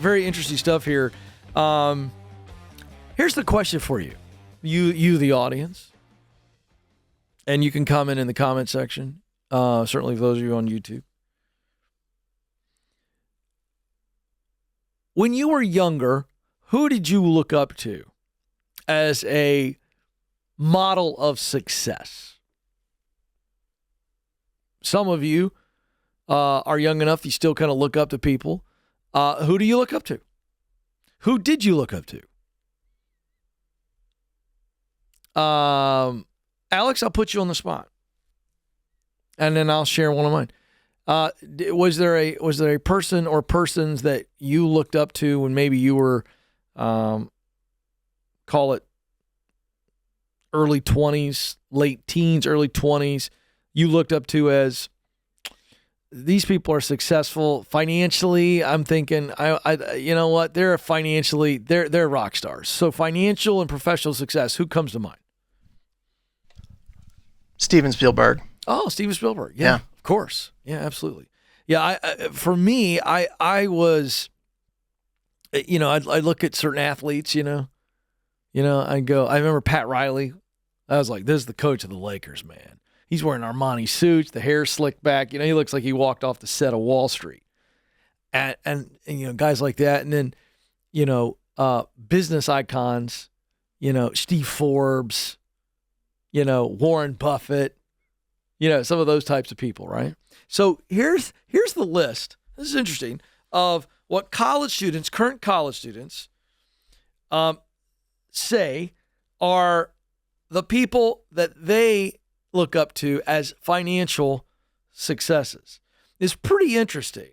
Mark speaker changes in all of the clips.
Speaker 1: very interesting stuff here. Here's the question for you, the audience, and you can comment in the comment section. Certainly, for those of you on YouTube. When you were younger, who did you look up to as a model of success? Some of you are young enough, you still kind of look up to people. Who do you look up to? Who did you look up to? Alex, I'll put you on the spot, and then I'll share one of mine. Was there a person or persons that you looked up to when maybe you were, call it early 20s, late teens, early 20s, you looked up to as, these people are successful financially? I'm thinking, you know what? They're rock stars. So financial and professional success, who comes to mind?
Speaker 2: Steven Spielberg.
Speaker 1: Oh, Steven Spielberg. Yeah. Of course. Yeah, absolutely. Yeah, for me, I was, I look at certain athletes, I remember Pat Riley. I was like, this is the coach of the Lakers, man. He's wearing Armani suits, the hair slicked back. He looks like he walked off the set of Wall Street. And guys like that. And then, business icons, Steve Forbes, Warren Buffett, some of those types of people, right? So here's the list. This is interesting, of what current college students, say are the people that they look up to as financial successes. It's pretty interesting.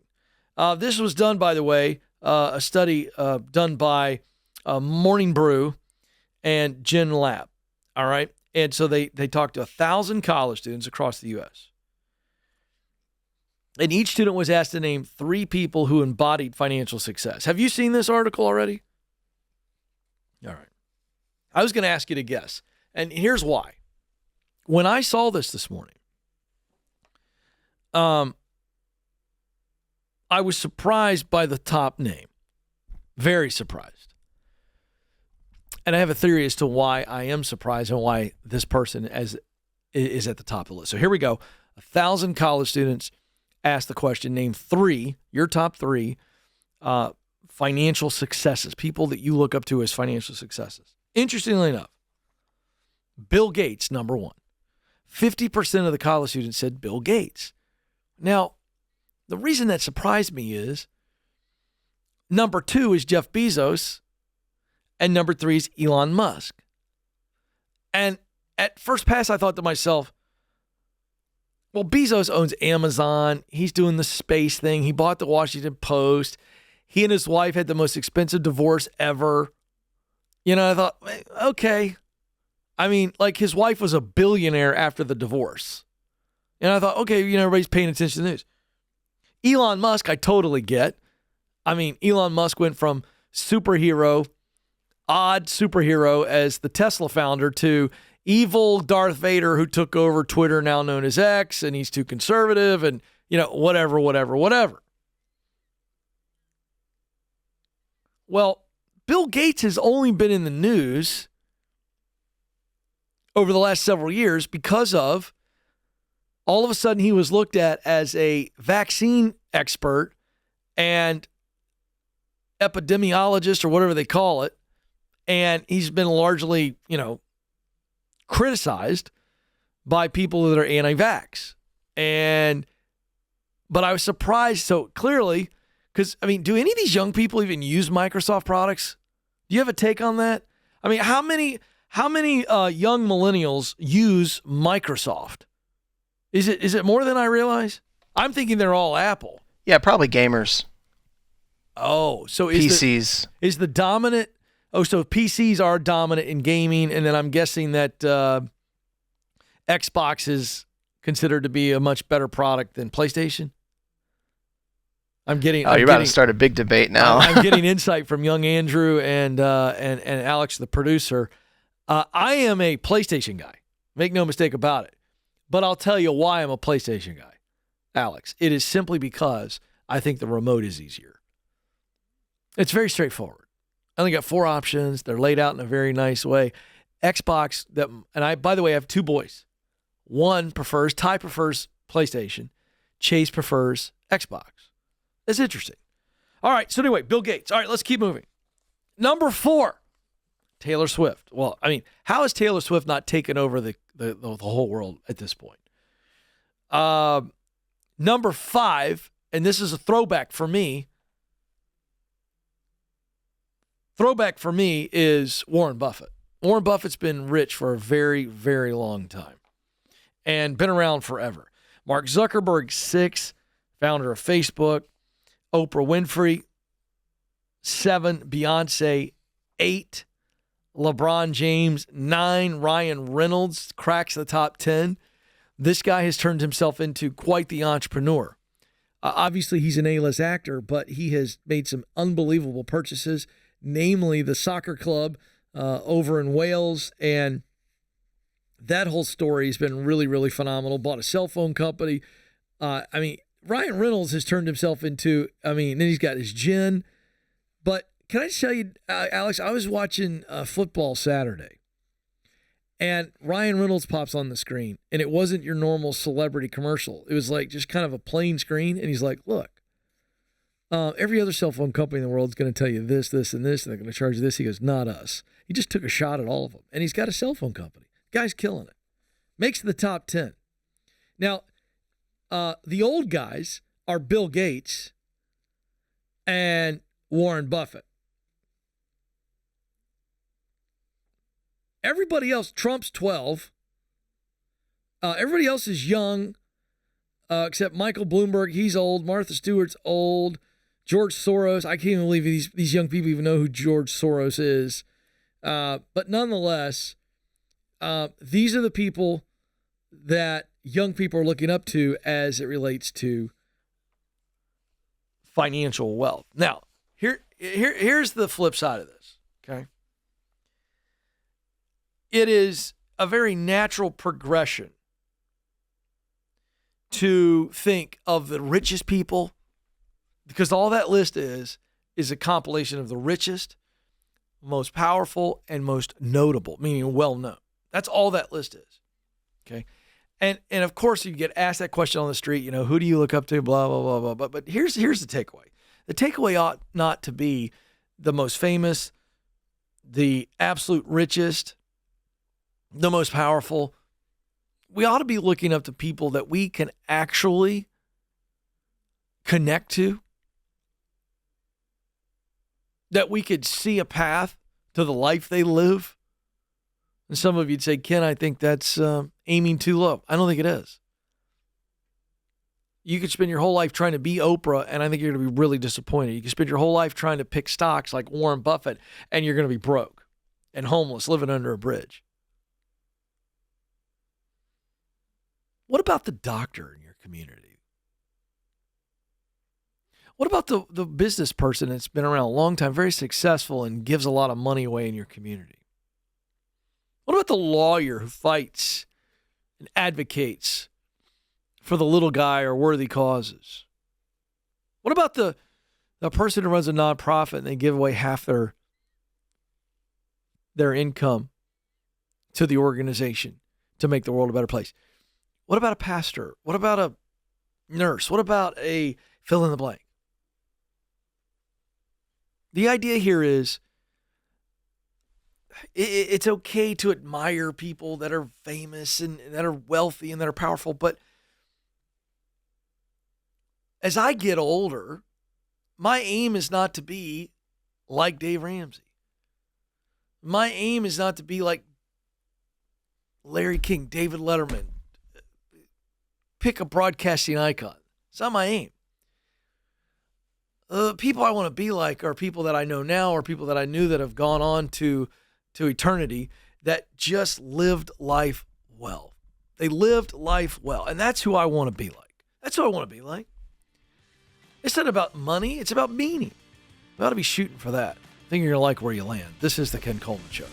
Speaker 1: This was done, by the way, a study done by Morning Brew and Gin Lab. All right. And so they talked to 1,000 college students across the U.S. And each student was asked to name 3 people who embodied financial success. Have you seen this article already? All right. I was going to ask you to guess. And here's why. When I saw this morning, I was surprised by the top name. Very surprised. And I have a theory as to why I am surprised and why this person is at the top of the list. So here we go. 1,000 college students asked the question, name 3, your top 3 financial successes, people that you look up to as financial successes. Interestingly enough, Bill Gates, number 1. 50% of the college students said Bill Gates. Now, the reason that surprised me is number 2 is Jeff Bezos, and number 3 is Elon Musk. And at first pass, I thought to myself, well, Bezos owns Amazon. He's doing the space thing. He bought the Washington Post. He and his wife had the most expensive divorce ever. I thought, okay. I mean, like, his wife was a billionaire after the divorce. And I thought, okay, everybody's paying attention to the news. Elon Musk, I totally get. I mean, Elon Musk went from odd superhero as the Tesla founder to evil Darth Vader who took over Twitter, now known as X, and he's too conservative and, whatever. Well, Bill Gates has only been in the news over the last several years because of all of a sudden he was looked at as a vaccine expert and epidemiologist or whatever they call it. And he's been largely, criticized by people that are anti-vax. But I was surprised so clearly because, do any of these young people even use Microsoft products? Do you have a take on that? How many young millennials use Microsoft? Is it more than I realize? I'm thinking they're all Apple.
Speaker 2: Yeah, probably gamers.
Speaker 1: Oh, so
Speaker 2: PCs
Speaker 1: is the dominant. Oh, so PCs are dominant in gaming, and then I'm guessing that Xbox is considered to be a much better product than PlayStation. You're
Speaker 2: about to start a big debate now.
Speaker 1: I'm getting insight from young Andrew and Alex, the producer. I am a PlayStation guy. Make no mistake about it. But I'll tell you why I'm a PlayStation guy, Alex. It is simply because I think the remote is easier. It's very straightforward. I only got 4 options. They're laid out in a very nice way. Xbox, and I, by the way, I have 2 boys. Ty prefers PlayStation. Chase prefers Xbox. It's interesting. All right, so anyway, Bill Gates. All right, let's keep moving. Number 4, Taylor Swift. Well, I mean, how has Taylor Swift not taken over the whole world at this point? Number 5, and this is a throwback for me. Throwback for me is Warren Buffett. Warren Buffett's been rich for a very, very long time and been around forever. Mark Zuckerberg, 6, founder of Facebook. Oprah Winfrey, 7. Beyonce, 8. LeBron James, 9. Ryan Reynolds cracks the top 10. This guy has turned himself into quite the entrepreneur. Obviously, he's an A-list actor, but he has made some unbelievable purchases, namely the soccer club over in Wales. And that whole story has been really, really phenomenal. Bought a cell phone company. Ryan Reynolds has turned himself into, then he's got his gin. But can I just tell you, Alex, I was watching football Saturday, and Ryan Reynolds pops on the screen, and it wasn't your normal celebrity commercial. It was like just kind of a plain screen, and he's like, look, every other cell phone company in the world is going to tell you this, this, and this, and they're going to charge you this. He goes, not us. He just took a shot at all of them, and he's got a cell phone company. Guy's killing it. Makes the top 10. Now, the old guys are Bill Gates and Warren Buffett. Everybody else, Trump's 12. Everybody else is young, except Michael Bloomberg. He's old. Martha Stewart's old. George Soros. I can't even believe these young people even know who George Soros is. But nonetheless, these are the people that young people are looking up to as it relates to financial wealth. Now, here's the flip side of this, okay? It is a very natural progression to think of the richest people, because all that list is a compilation of the richest, most powerful, and most notable, meaning well-known. That's all that list is, okay? And of course, you get asked that question on the street, who do you look up to, blah, blah, blah, blah. But here's the takeaway. The takeaway ought not to be the most famous, the absolute richest, the most powerful. We ought to be looking up to people that we can actually connect to, that we could see a path to the life they live. And some of you'd say, Ken, I think that's aiming too low. I don't think it is. You could spend your whole life trying to be Oprah, and I think you're going to be really disappointed. You could spend your whole life trying to pick stocks like Warren Buffett, and you're going to be broke and homeless, living under a bridge. What about the doctor in your community? What about the business person that's been around a long time, very successful, and gives a lot of money away in your community? What about the lawyer who fights and advocates for the little guy or worthy causes? What about the person who runs a nonprofit and they give away half their income to the organization to make the world a better place? What about a pastor? What about a nurse? What about a fill in the blank? The idea here is it's okay to admire people that are famous and that are wealthy and that are powerful, but as I get older, my aim is not to be like Dave Ramsey. My aim is not to be like Larry King, David Letterman. Pick a broadcasting icon. It's not my aim. The people I want to be like are people that I know now, or people that I knew that have gone on to eternity, that just lived life well. They lived life well. And that's who I want to be like. That's who I want to be like. It's not about money. It's about meaning. We ought to be shooting for that. I think you're going to like where you land. This is the Ken Coleman Show.